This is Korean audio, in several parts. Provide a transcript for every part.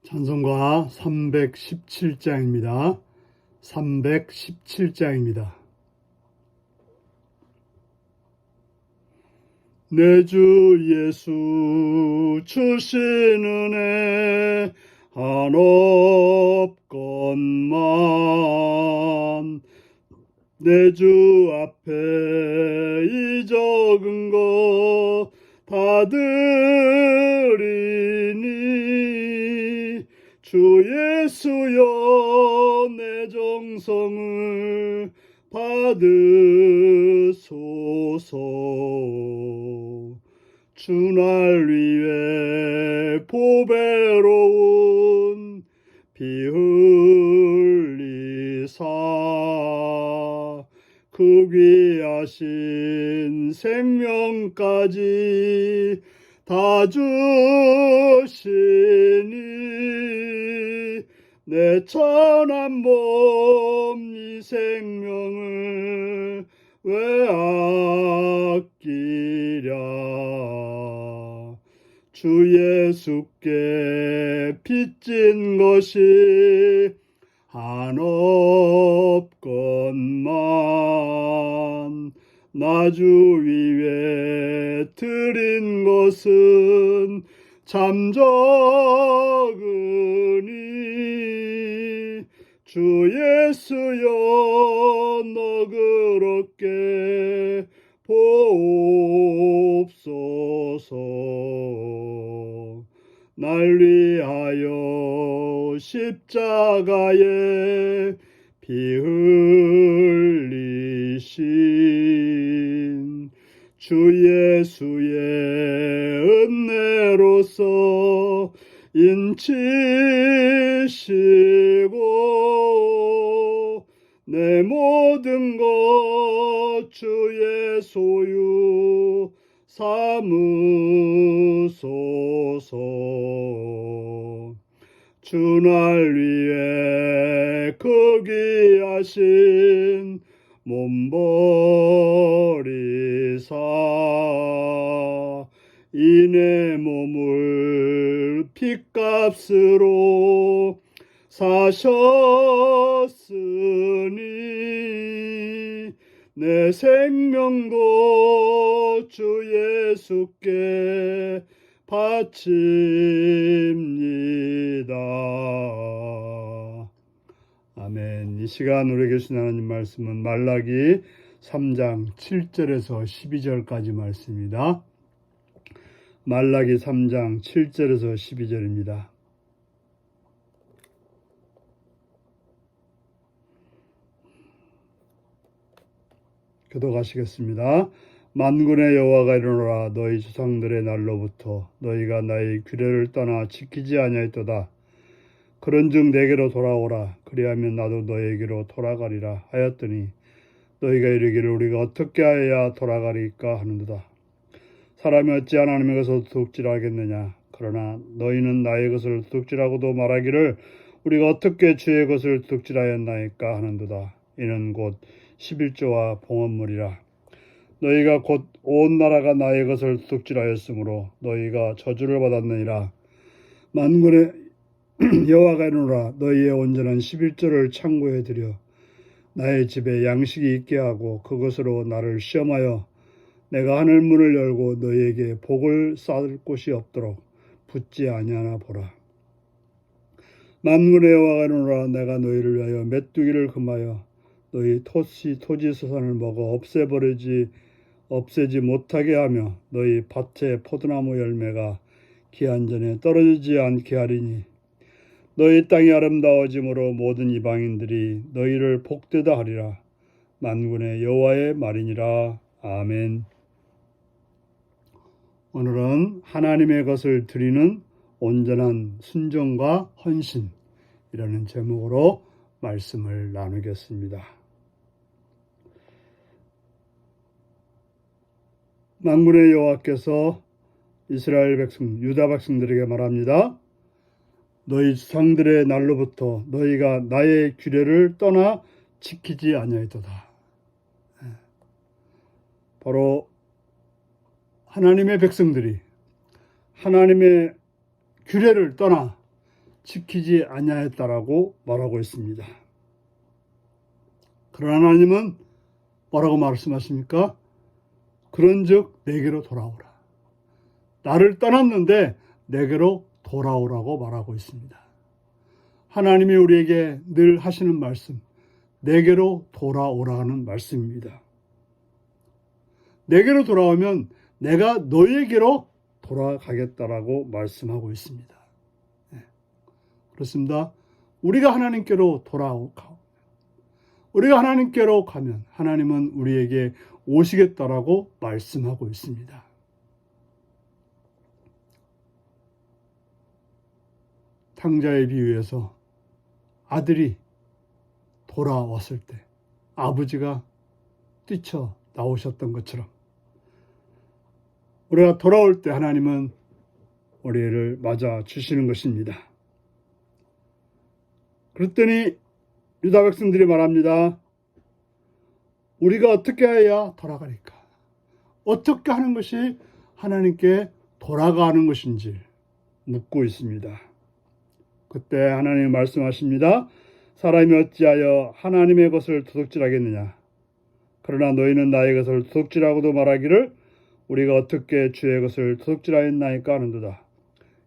찬송가 317장입니다. 317장입니다. 내 주 예수 주신 은혜 한없건만 내 주 앞에 이 적은 거 다 드리니 주 예수여 내 정성을 받으소서. 주날 위해 보배로운 피 흘리사 그 귀하신 생명까지 다 주시니 내 천한 몸 이 생명을 왜 아끼랴. 주 예수께 빚진 것이 한없건만 나 주 위에 드린 것은 참 적으니 주 예수여 너그럽게 보옵소서. 날 위하여 십자가에 피 흘리신 주 예수의 은혜로서 인치시고 내 모든 것 주의 소유 삼으소서. 주날 위해 그 귀하신 몸버리사 이 내 몸을 핏값으로 사셨으니 내 생명도 주 예수께 바칩니다. 아멘. 이 시간 우리에게 주신 하나님 말씀은 말라기 3장 7절에서 12절까지 말씀입니다. 말라기 3장 7절에서 12절입니다. 교독하시겠습니다. 만군의 여호와가 이르노라. 너희 조상들의 날로부터 너희가 나의 규례를 떠나 지키지 아니하였도다. 그런즉 내게로 돌아오라. 그리하면 나도 너희에게로 돌아가리라 하였더니 너희가 이르기를 우리가 어떻게 하여야 돌아가리까 하는도다. 사람이 어찌 하나님의 것을 도둑질하겠느냐. 그러나 너희는 나의 것을 도둑질하고도 말하기를 우리가 어떻게 주의 것을 도둑질하였나이까 하는도다. 이는 곧 11조와 봉헌물이라. 너희가 곧 온 나라가 나의 것을 도둑질하였으므로 너희가 저주를 받았느니라. 만군의 여호와가 이르노라. 너희의 온전한 11조를 창고에 들여 나의 집에 양식이 있게 하고 그것으로 나를 시험하여 내가 하늘 문을 열고 너희에게 복을 쌓을 곳이 없도록 붙지 아니하나 보라. 만군의 여호와가 이르노라. 내가 너희를 위하여 메뚜기를 금하여 너희 토지 소산을 먹어 없애지 못하게 하며 너희 밭의 포도나무 열매가 기한 전에 떨어지지 않게 하리니 너희 땅이 아름다워짐으로 모든 이방인들이 너희를 복되다 하리라. 만군의 여호와의 말이니라. 아멘. 오늘은 하나님의 것을 드리는 온전한 순종과 헌신이라는 제목으로 말씀을 나누겠습니다. 만군의 여호와께서 이스라엘 백성, 유다 백성들에게 말합니다. 너희 조상들의 날로부터 너희가 나의 규례를 떠나 지키지 아니하였도다. 바로 하나님의 백성들이 하나님의 규례를 떠나 지키지 아니하였다라고 말하고 있습니다. 그러나 하나님은 뭐라고 말씀하십니까? 그런즉 내게로 돌아오라. 나를 떠났는데 내게로 돌아오라고 말하고 있습니다. 하나님이 우리에게 늘 하시는 말씀, 내게로 돌아오라는 말씀입니다. 내게로 돌아오면 내가 너에게로 돌아가겠다라고 말씀하고 있습니다. 그렇습니다. 우리가 하나님께로 우리가 하나님께로 가면 하나님은 우리에게 오시겠다라고 말씀하고 있습니다. 탕자의 비유에서 아들이 돌아왔을 때 아버지가 뛰쳐 나오셨던 것처럼 우리가 돌아올 때 하나님은 우리를 맞아 주시는 것입니다. 그랬더니 유다 백성들이 말합니다. 우리가 어떻게 해야 돌아가니까? 어떻게 하는 것이 하나님께 돌아가는 것인지 묻고 있습니다. 그때 하나님이 말씀하십니다. 사람이 어찌하여 하나님의 것을 도둑질하겠느냐? 그러나 너희는 나의 것을 도둑질하고도 말하기를 우리가 어떻게 주의 것을 도둑질하였나이까 하는도다.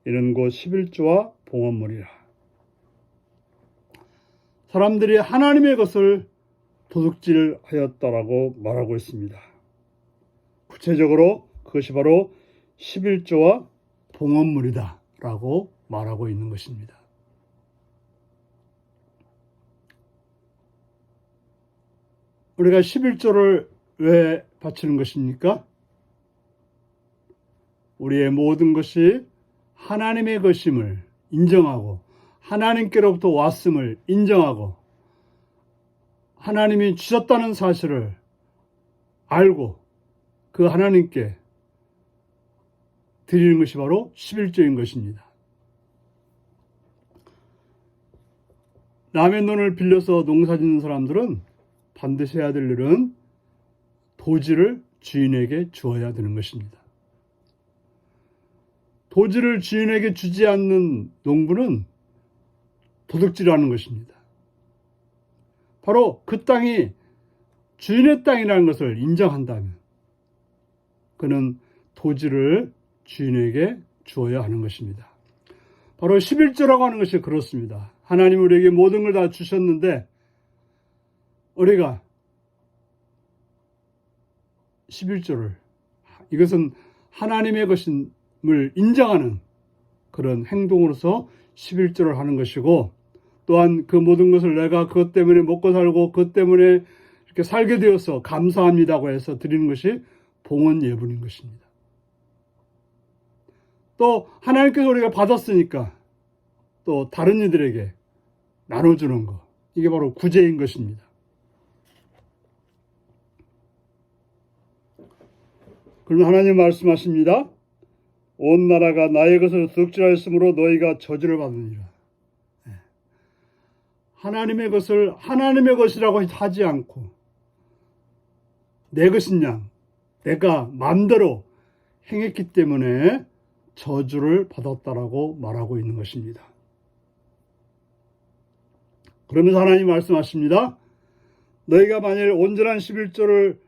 이는 곧 11조와 봉헌물이라. 사람들이 하나님의 것을 도둑질하였다라고 말하고 있습니다. 구체적으로 그것이 바로 11조와 봉헌물이다 라고 말하고 있는 것입니다. 우리가 11조를 왜 바치는 것입니까? 우리의 모든 것이 하나님의 것임을 인정하고 하나님께로부터 왔음을 인정하고 하나님이 주셨다는 사실을 알고 그 하나님께 드리는 것이 바로 11조인 것입니다. 남의 돈을 빌려서 농사 짓는 사람들은 반드시 해야 될 일은 도지를 주인에게 주어야 되는 것입니다. 도지를 주인에게 주지 않는 농부는 도둑질하는 것입니다. 바로 그 땅이 주인의 땅이라는 것을 인정한다면 그는 도지를 주인에게 주어야 하는 것입니다. 바로 11조라고 하는 것이 그렇습니다. 하나님 우리에게 모든 걸 다 주셨는데 우리가 11조를 이것은 하나님의 것임을 인정하는 그런 행동으로서 11조를 하는 것이고 또한 그 모든 것을 내가 그것 때문에 먹고 살고 그것 때문에 이렇게 살게 되어서 감사합니다고 해서 드리는 것이 봉헌 예물인 것입니다. 또 하나님께서 우리가 받았으니까 또 다른 이들에게 나눠주는 것, 이게 바로 구제인 것입니다. 그러면 하나님 말씀하십니다. 온 나라가 나의 것을 도둑질하였으므로 너희가 저주를 받으리라. 하나님의 것을 하나님의 것이라고 하지 않고 내 것인 양 내가 마음대로 행했기 때문에 저주를 받았다라고 말하고 있는 것입니다. 그러면서 하나님 말씀하십니다. 너희가 만일 온전한 11조를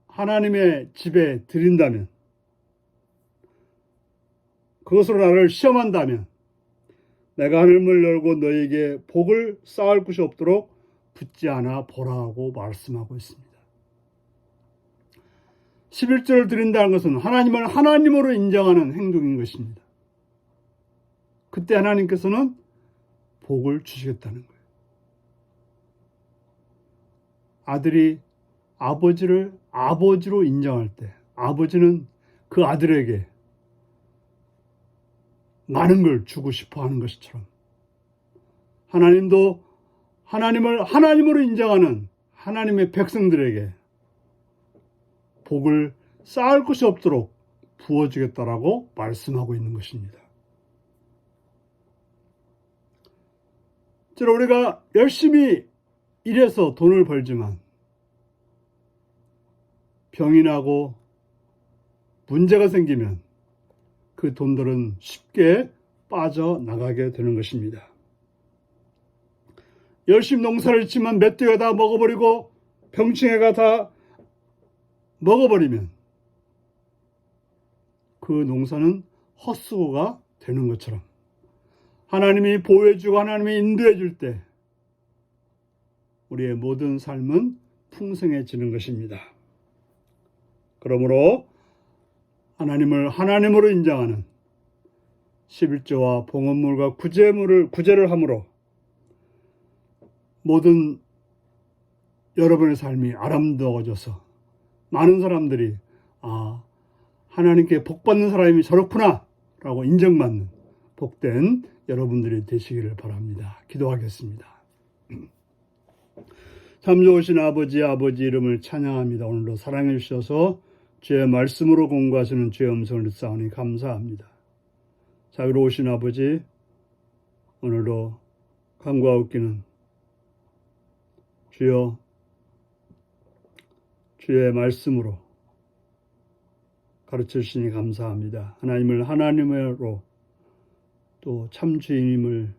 하나님의 집에 드린다면 그것으로 나를 시험한다면 내가 하늘문을 열고 너희에게 복을 쌓을 곳이 없도록 붙지 않아 보라고 말씀하고 있습니다. 11조를 드린다는 것은 하나님을 하나님으로 인정하는 행동인 것입니다. 그때 하나님께서는 복을 주시겠다는 거예요. 아들이 아버지를 아버지로 인정할 때 아버지는 그 아들에게 많은 걸 주고 싶어 하는 것처럼 하나님도 하나님을 하나님으로 인정하는 하나님의 백성들에게 복을 쌓을 것이 없도록 부어주겠다라고 말씀하고 있는 것입니다. 저는 우리가 열심히 일해서 돈을 벌지만 병이 나고 문제가 생기면 그 돈들은 쉽게 빠져나가게 되는 것입니다. 열심히 농사를 짓지만 멧돼지가 다 먹어버리고 병충해가 다 먹어버리면 그 농사는 헛수고가 되는 것처럼 하나님이 보호해주고 하나님이 인도해줄 때 우리의 모든 삶은 풍성해지는 것입니다. 그러므로 하나님을 하나님으로 인정하는 11조와 봉헌물과 구제를 함으로 모든 여러분의 삶이 아름다워져서 많은 사람들이 하나님께 복받는 사람이 저렇구나 라고 인정받는 복된 여러분들이 되시기를 바랍니다. 기도하겠습니다. 참 좋으신 아버지 이름을 찬양합니다. 오늘도 사랑해 주셔서 주의 말씀으로 공부하시는 주의 음성을 듣사오니 감사합니다. 자비로우신 아버지, 오늘도 간구하옵기는 주여 주의 말씀으로 가르쳐 주시니 감사합니다. 하나님을 하나님으로 또 참 주인임을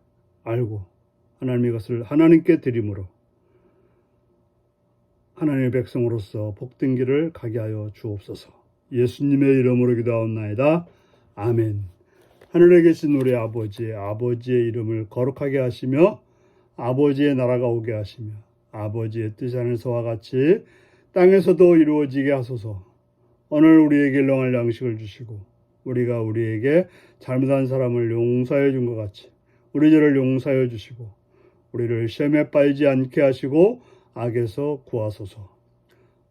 알고 하나님의 것을 하나님께 드림으로 하나님의 백성으로서 복된 길을 가게 하여 주옵소서. 예수님의 이름으로 기도하옵나이다. 아멘. 하늘에 계신 우리 아버지의 이름을 거룩하게 하시며 아버지의 나라가 오게 하시며 아버지의 뜻이 하늘에서와 같이 땅에서도 이루어지게 하소서. 오늘 우리에게 일용할 양식을 주시고 우리가 우리에게 잘못한 사람을 용서해 준 것 같이 우리 죄를 용서해 주시고 우리를 시험에 빠지지 않게 하시고 악에서 구하소서.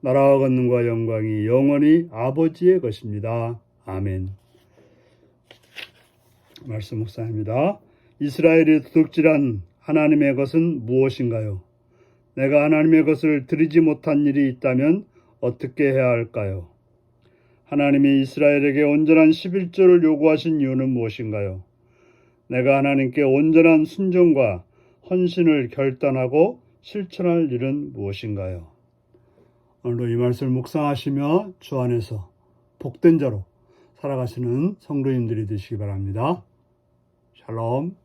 나라와 권능과 영광이 영원히 아버지의 것입니다. 아멘. 말씀 묵상입니다. 이스라엘이 도둑질한 하나님의 것은 무엇인가요? 내가 하나님의 것을 드리지 못한 일이 있다면 어떻게 해야 할까요? 하나님이 이스라엘에게 온전한 11조를 요구하신 이유는 무엇인가요? 내가 하나님께 온전한 순종과 헌신을 결단하고 실천할 일은 무엇인가요? 오늘도 이 말씀을 묵상하시며 주 안에서 복된 자로 살아가시는 성도님들이 되시기 바랍니다. 샬롬.